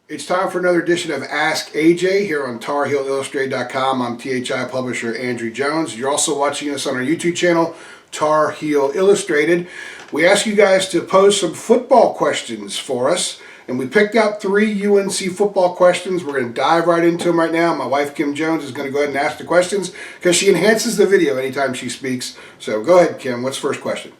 It's time for another edition of Ask AJ here on TarHeelIllustrated.com. I'm THI publisher Andrew Jones. You're also watching us on our YouTube channel, Tar Heel Illustrated. We ask you guys to pose some football questions for us, and we picked out 3 UNC football questions. We're going to dive right into them right now. My wife, Kim Jones, is going to go ahead and ask the questions because she enhances the video anytime she speaks. So go ahead, Kim. What's the first question?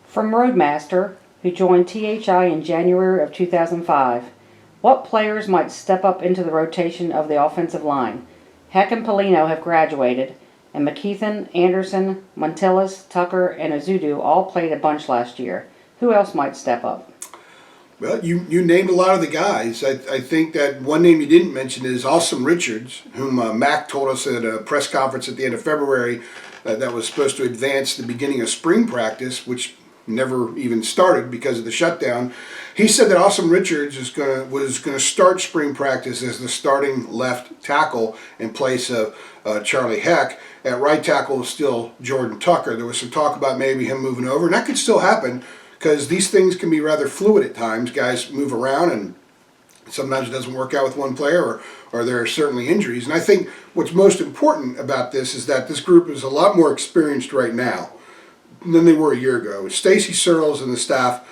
From Roadmaster, who joined THI in January of 2005. What players might step up into the rotation of the offensive line? Heck and Polino have graduated, and McKeithen, Anderson, Montilus, Tucker, and Azudu all played a bunch last year. Who else might step up? Well, you named a lot of the guys. I think that one name you didn't mention is Awesome Richards, whom Mac told us at a press conference at the end of February that was supposed to advance the beginning of spring practice, which never even started because of the shutdown. He said that Awesome Richards was going to start spring practice as the starting left tackle in place of Charlie Heck. At right tackle is still Jordan Tucker. There was some talk about maybe him moving over, and that could still happen because these things can be rather fluid at times. Guys move around, and sometimes it doesn't work out with one player, or there are certainly injuries. And I think what's most important about this is that this group is a lot more experienced right now than they were a year ago. Stacy Searles and the staff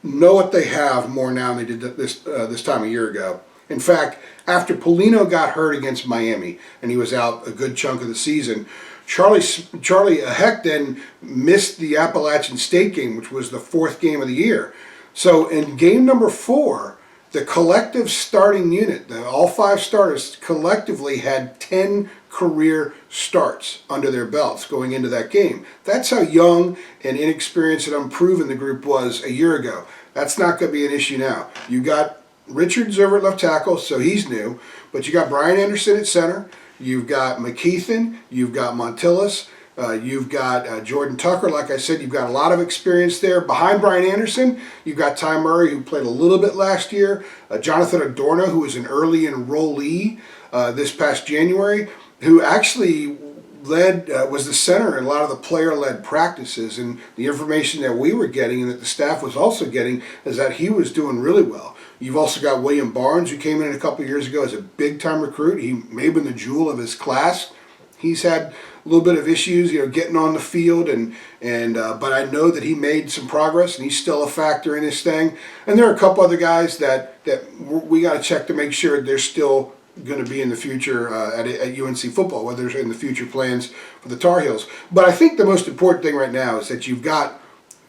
know what they have more now than they did this time a year ago. In fact, after Polino got hurt against Miami and he was out a good chunk of the season, Charlie Heck then missed the Appalachian State game, which was the 4th game of the year. So in game number 4, the collective starting unit, all 5 starters collectively had 10 career starts under their belts going into that game. That's how young and inexperienced and unproven the group was a year ago. That's not going to be an issue now. You got Richards over at left tackle, so he's new, but you got Brian Anderson at center, you've got McKeithen, you've got Montilus, you've got Jordan Tucker. Like I said, you've got a lot of experience there. Behind Brian Anderson, you've got Ty Murray, who played a little bit last year, Jonathan Adorno, who was an early enrollee this past January, who actually was the center in a lot of the player-led practices. And the information that we were getting and that the staff was also getting is that he was doing really well. You've also got William Barnes, who came in a couple of years ago as a big-time recruit. He may have been the jewel of his class. He's had a little bit of issues, getting on the field, but I know that he made some progress, and he's still a factor in this thing. And there are a couple other guys that we got to check to make sure they're still going to be in the future at UNC football, whether they're in the future plans for the Tar Heels. But I think the most important thing right now is that you've got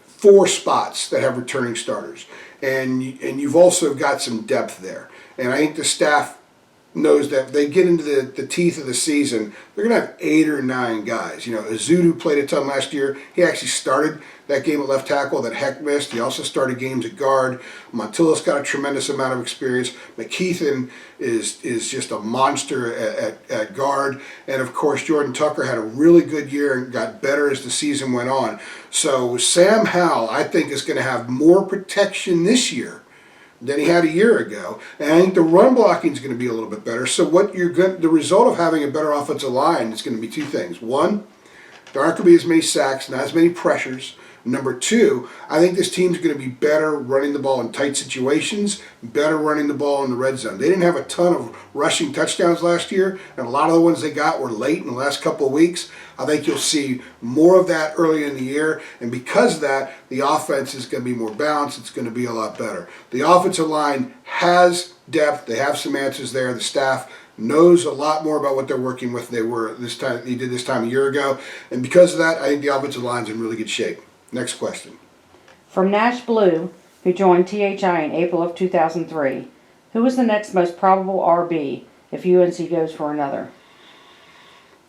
4 spots that have returning starters, and you've also got some depth there. And I think the staff knows that if they get into the teeth of the season, they're going to have 8 or 9 guys. Azudu played a ton last year. He actually started that game at left tackle that Heck missed. He also started games at guard. Montilus got a tremendous amount of experience. McKeithen is just a monster at guard. And, of course, Jordan Tucker had a really good year and got better as the season went on. So Sam Howell, I think, is going to have more protection this year than he had a year ago, and I think the run blocking is going to be a little bit better. So the result of having a better offensive line is going to be 2 things. One, there aren't going to be as many sacks, not as many pressures. Number 2, I think this team's going to be better running the ball in tight situations, better running the ball in the red zone. They didn't have a ton of rushing touchdowns last year, and a lot of the ones they got were late in the last couple of weeks. I think you'll see more of that early in the year, and because of that, the offense is going to be more balanced. It's going to be a lot better. The offensive line has depth. They have some answers there. The staff knows a lot more about what they're working with than they did this time a year ago, and because of that, I think the offensive line's in really good shape. Next question. From Nash Blue, who joined THI in April of 2003. Who is the next most probable RB if UNC goes for another?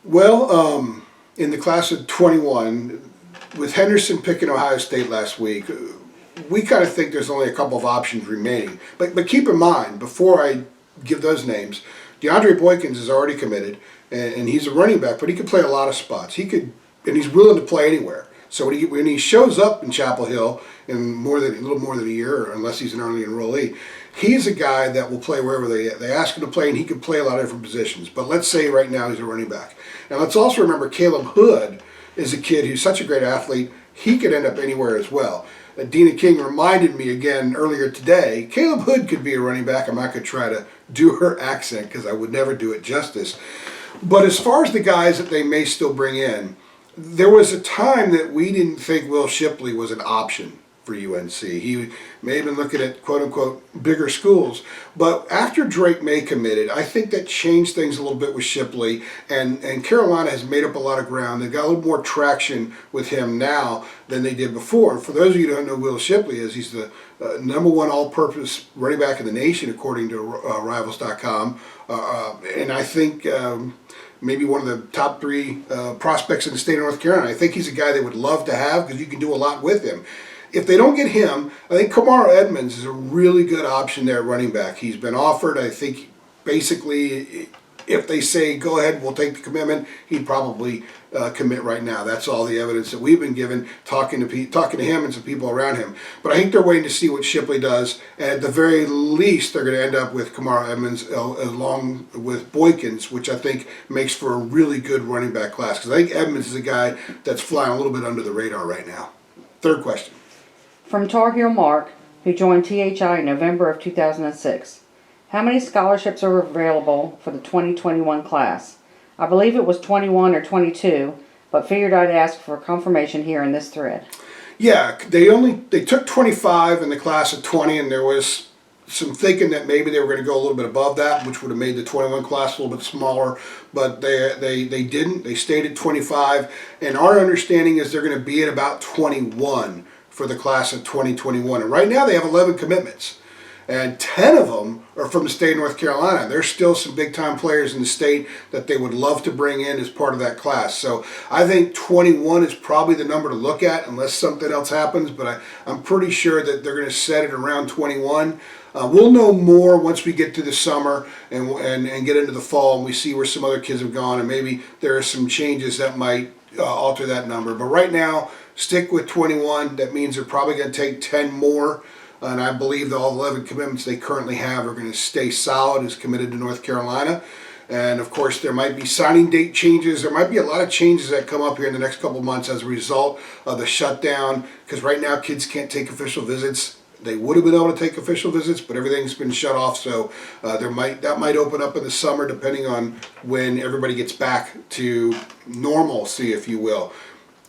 Well, in the class of 21, with Henderson picking Ohio State last week, we kind of think there's only a couple of options remaining. But keep in mind, before I give those names, DeAndre Boykins is already committed, and he's a running back, but he could play a lot of spots. And he's willing to play anywhere. So when he shows up in Chapel Hill in a little more than a year, unless he's an early enrollee, he's a guy that will play wherever they ask him to play, and he can play a lot of different positions. But let's say right now he's a running back. And let's also remember Caleb Hood is a kid who's such a great athlete. He could end up anywhere as well. Dina King reminded me again earlier today, Caleb Hood could be a running back. I'm not going to try to do her accent because I would never do it justice. But as far as the guys that they may still bring in, there was a time that we didn't think Will Shipley was an option for UNC. He may have been looking at quote-unquote bigger schools. But after Drake May committed, I think that changed things a little bit with Shipley. And Carolina has made up a lot of ground. They've got a little more traction with him now than they did before. For those of you who don't know who Will Shipley is, he's the #1 all-purpose running back in the nation, according to Rivals.com. And I think maybe one of the top 3 prospects in the state of North Carolina. I think he's a guy they would love to have because you can do a lot with him. If they don't get him, I think Kamara Edmonds is a really good option there at running back. He's been offered. I think basically if they say, go ahead, we'll take the commitment, he'd probably commit right now. That's all the evidence that we've been given, talking to him and some people around him. But I think they're waiting to see what Shipley does. And at the very least, they're going to end up with Kamara Edmonds along with Boykins, which I think makes for a really good running back class. Because I think Edmonds is a guy that's flying a little bit under the radar right now. Third question. From Tar Heel Mark, who joined THI in November of 2006. How many scholarships are available for the 2021 class? I believe it was 21 or 22, but figured I'd ask for confirmation here in this thread. Yeah, they took 25 in the class of 20, and there was some thinking that maybe they were going to go a little bit above that, which would have made the 21 class a little bit smaller, but they didn't. They stayed at 25, and our understanding is they're going to be at about 21 for the class of 2021. And right now they have 11 commitments, and 10 of them are from the state of North Carolina. There's still some big-time players in the state that they would love to bring in as part of that class. So I think 21 is probably the number to look at unless something else happens, but I'm pretty sure that they're going to set it around 21. We'll know more once we get to the summer and get into the fall and we see where some other kids have gone, and maybe there are some changes that might alter that number. But right now, stick with 21. That means they're probably going to take 10 more. And I believe that all 11 commitments they currently have are going to stay solid as committed to North Carolina. And of course, there might be signing date changes. There might be a lot of changes that come up here in the next couple of months as a result of the shutdown. Because right now, kids can't take official visits. They would have been able to take official visits, but everything's been shut off. So that might open up in the summer, depending on when everybody gets back to normalcy, if you will.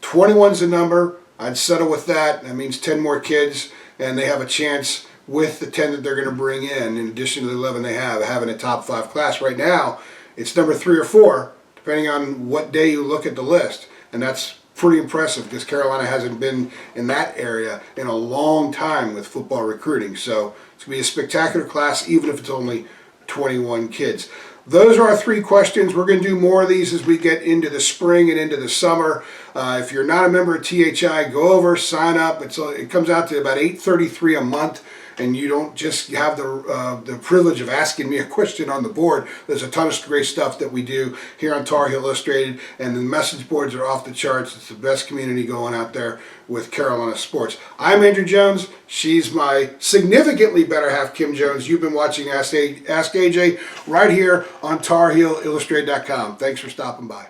21's the number. I'd settle with that. That means 10 more kids, and they have a chance with the 10 that they're going to bring in addition to the 11 they have, having a top 5 class. Right now, it's number 3 or 4, depending on what day you look at the list. And that's pretty impressive because Carolina hasn't been in that area in a long time with football recruiting. So it's going to be a spectacular class, even if it's only 21 kids. Those are our 3 questions. We're going to do more of these as we get into the spring and into the summer. If you're not a member of THI, go over, sign up. It comes out to about $8.33 a month, and you don't just have the privilege of asking me a question on the board. There's a ton of great stuff that we do here on Tar Heel Illustrated, and the message boards are off the charts. It's the best community going out there with Carolina sports. I'm Andrew Jones. She's my significantly better half, Kim Jones. You've been watching Ask AJ right here on TarHeelIllustrated.com. Thanks for stopping by.